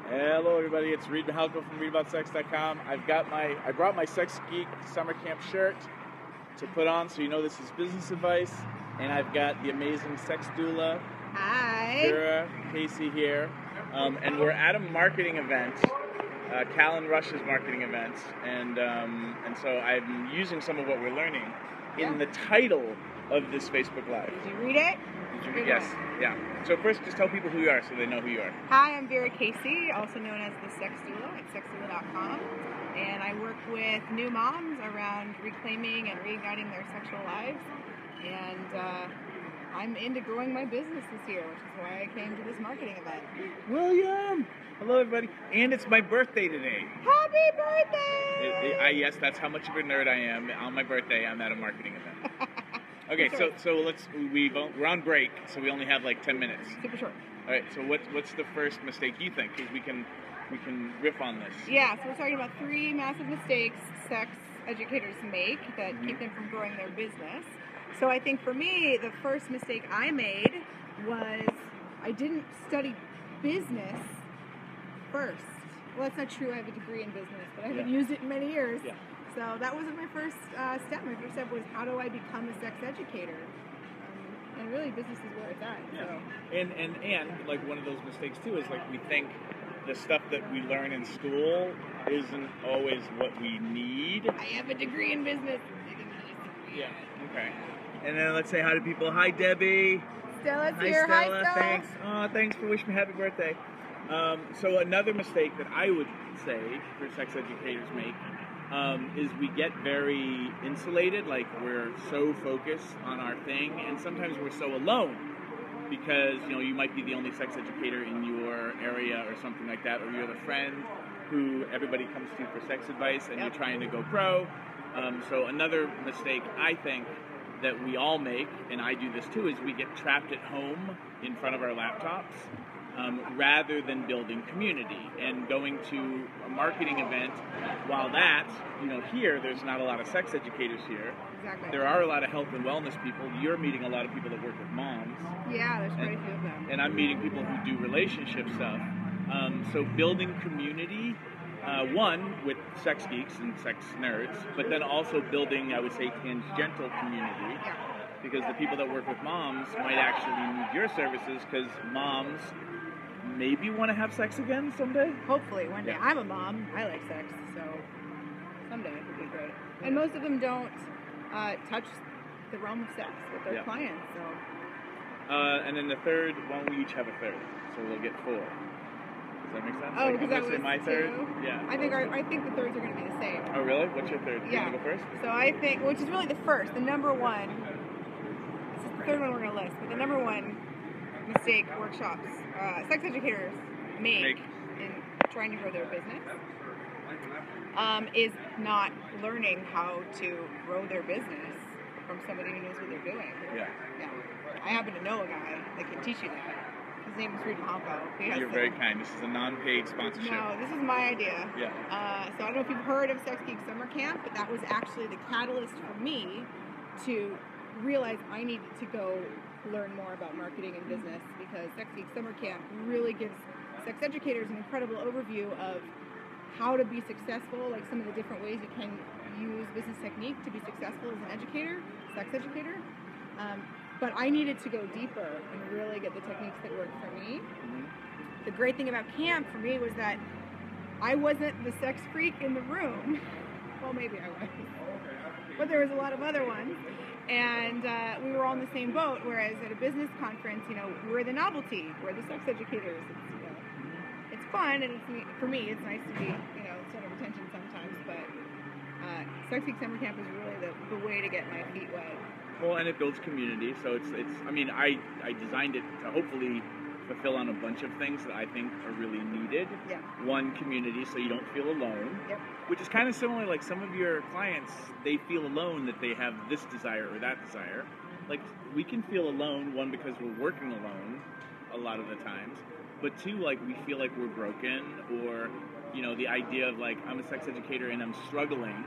Hello, everybody. It's Reid from ReidAboutSex.com. I brought my Sex Geek summer camp shirt to put on, so you know this is business advice. And I've got the amazing sex doula, hi, Vera Casey here, and we're at a marketing event, Callan Rush's marketing event, and so I'm using some of what we're learning in the title of this Facebook Live. Did you read it? Yes. Yeah. So first, just tell people who you are so they know who you are. Hi, I'm Vera Casey, also known as the Sex Doula at sexdoula.com, and I work with new moms around reclaiming and reigniting their sexual lives, and I'm into growing my business this year, which is why I came to this marketing event. William! Hello, everybody. And it's my birthday today. Happy birthday! Yes, that's how much of a nerd I am. On my birthday, I'm at a marketing event. Okay, we're on break, so we only have like 10 minutes. Super short. All right, so what's the first mistake you think? Because we can riff on this. Yeah, so we're talking about 3 massive mistakes sex educators make that keep them from growing their business. So I think for me, the first mistake I made was I didn't study business first. Well, that's not true. I have a degree in business, but I haven't used it in many years. Yeah. So that wasn't my first step. My first step was, how do I become a sex educator? And really, business is where it's at. Yeah. So. And like one of those mistakes too is like we think the stuff that we learn in school isn't always what we need. I have a degree in business. Yeah. Okay. And then let's say hi to people. Hi, Debbie. Stella's hi, here. Stella. Hi, Stella. Thanks. Oh, thanks for wishing me happy birthday. So another mistake that I would say for sex educators make is we get very insulated, like we're so focused on our thing, and sometimes we're so alone because you might be the only sex educator in your area or something like that, or you're the friend who everybody comes to for sex advice, and you're trying to go pro. So another mistake I think that we all make, and I do this too, is we get trapped at home in front of our laptops rather than building community and going to a marketing event. While that, here there's not a lot of sex educators here. Exactly. There are a lot of health and wellness people. You're meeting a lot of people that work with moms. Yeah, there's quite a few of them. And I'm meeting people who do relationship stuff. So building community, one, with sex geeks and sex nerds, but then also building, I would say, tangential community. Yeah. Because the people that work with moms might actually need your services because moms maybe want to have sex again someday? Hopefully, one day. Yeah. I'm a mom. I like sex, so someday it would be great. And most of them don't touch the realm of sex with their clients, so. And then the third, why don't we each have a third? So we'll get 4. Does that make sense? Oh, because that was my third? Yeah. I think the thirds are going to be the same. Oh, really? What's your third? Yeah. You want to go first? So I think, which is really the first, the number one, this is the third one we're going to list, but the number one mistake workshops sex educators make in trying to grow their business is not learning how to grow their business from somebody who knows what they're doing. Yeah. I happen to know a guy that can teach you that. His name is Reid. You're very kind. This is a non-paid sponsorship. No, this is my idea. Yeah. So I don't know if you've heard of Sex Geek Summer Camp, but that was actually the catalyst for me to realize I needed to go learn more about marketing and business, because Sex Geek Summer Camp really gives sex educators an incredible overview of how to be successful, like some of the different ways you can use business technique to be successful as an educator, sex educator. But I needed to go deeper and really get the techniques that worked for me. Mm-hmm. The great thing about camp for me was that I wasn't the sex freak in the room. Well, maybe I was. But there was a lot of other ones. And we were all in the same boat, whereas at a business conference, we're the novelty. We're the sex educators. It's fun, and for me, it's nice to be, center of attention sometimes, but Sex Geek Summer Camp is really the way to get my feet wet. Well, and it builds community, so I designed it to hopefully fulfill on a bunch of things that I think are really needed. Yeah. One, community, so you don't feel alone. Yep. Which is kind of similar, like some of your clients, they feel alone that they have this desire or that desire. Like, we can feel alone, one, because we're working alone a lot of the times, but two, like, we feel like we're broken, or, the idea of, like, I'm a sex educator and I'm struggling.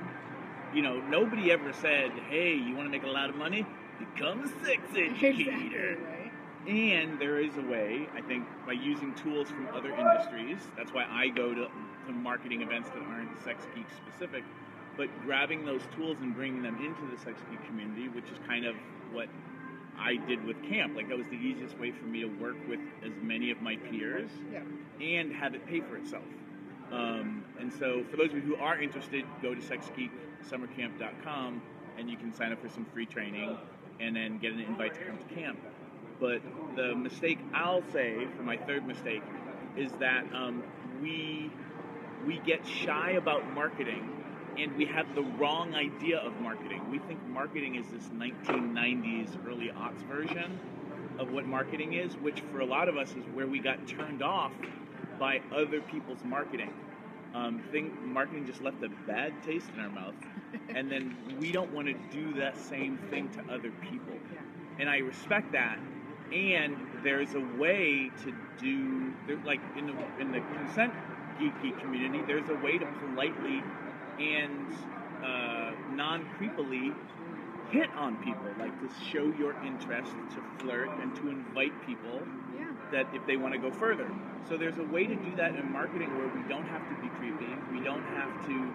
Nobody ever said, hey, you want to make a lot of money? Become a sex educator. Exactly, right. And there is a way, I think, by using tools from other industries. That's why I go to marketing events that aren't Sex Geek specific, but grabbing those tools and bringing them into the Sex Geek community, which is kind of what I did with camp. Like, that was the easiest way for me to work with as many of my peers and have it pay for itself. And so for those of you who are interested, go to sexgeeksummercamp.com and you can sign up for some free training and then get an invite to come to camp. But the mistake I'll say, for my third mistake, is that we get shy about marketing, and we have the wrong idea of marketing. We think marketing is this 1990s, early aughts version of what marketing is, which for a lot of us is where we got turned off by other people's marketing. Marketing just left a bad taste in our mouth, and then we don't want to do that same thing to other people. And I respect that. And there's a way to do, like in the consent geeky community, there's a way to politely and non-creepily hit on people, like to show your interest, to flirt, and to invite people that if they want to go further. So there's a way to do that in marketing where we don't have to be creepy, we don't have to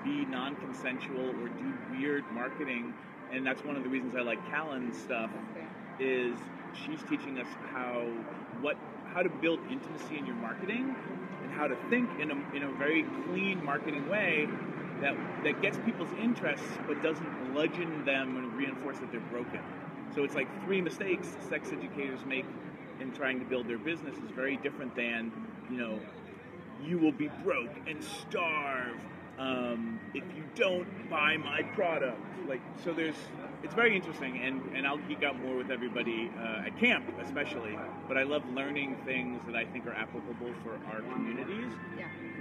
be non-consensual or do weird marketing. And that's one of the reasons I like Callan's stuff, is she's teaching us how to build intimacy in your marketing and how to think in a very clean marketing way that gets people's interests but doesn't bludgeon them and reinforce that they're broken. So it's like 3 mistakes sex educators make in trying to build their business is very different than, you will be broke and starve if you don't buy my product. So it's very interesting, and I'll geek out more with everybody at camp especially, but I love learning things that I think are applicable for our communities,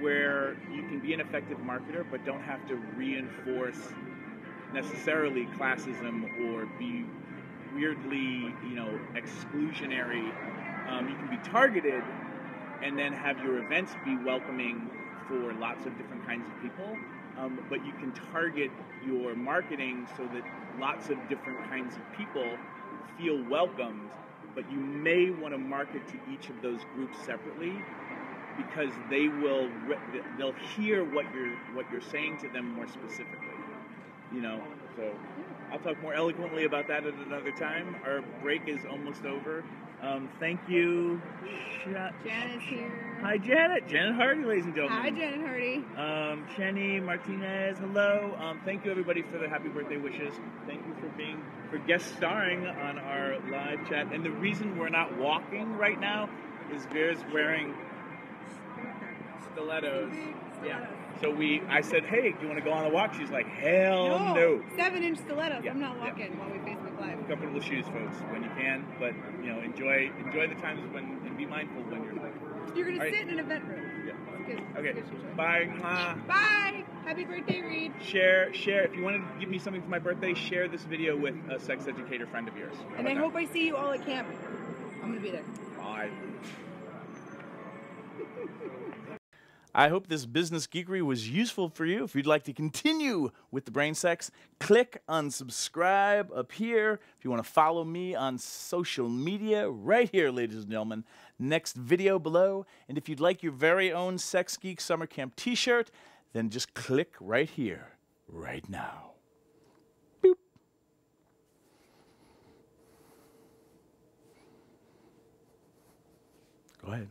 where you can be an effective marketer but don't have to reinforce necessarily classism or be weirdly, exclusionary. You can be targeted and then have your events be welcoming for lots of different kinds of people, but you can target your marketing so that lots of different kinds of people feel welcomed, but you may want to market to each of those groups separately because they'll hear what you're saying to them more specifically, so I'll talk more eloquently about that at another time. Our break is almost over. Thank you. Janet's here. Hi, Janet. Janet Hardy, ladies and gentlemen. Hi, Janet Hardy. Shenny Martinez, hello. Thank you, everybody, for the happy birthday wishes. Thank you for guest starring on our live chat. And the reason we're not walking right now is Vera's wearing stilettos. Yeah. So I said, hey, do you want to go on a walk? She's like, hell no. 7-inch stilettos. I'm not walking while we Facebook Live. Comfortable shoes, folks, when you can. But, enjoy the times and be mindful when you're going to sit in an event room. Yeah. Good. Okay. Good. Bye. Bye. Happy birthday, Reid. Share. If you want to give me something for my birthday, share this video with a sex educator friend of yours. And I hope I see you all at camp. I'm going to be there. Bye. I hope this business geekery was useful for you. If you'd like to continue with the brain sex, click on subscribe up here. If you want to follow me on social media, right here, ladies and gentlemen, next video below. And if you'd like your very own Sex Geek Summer Camp t-shirt, then just click right here, right now. Boop. Go ahead.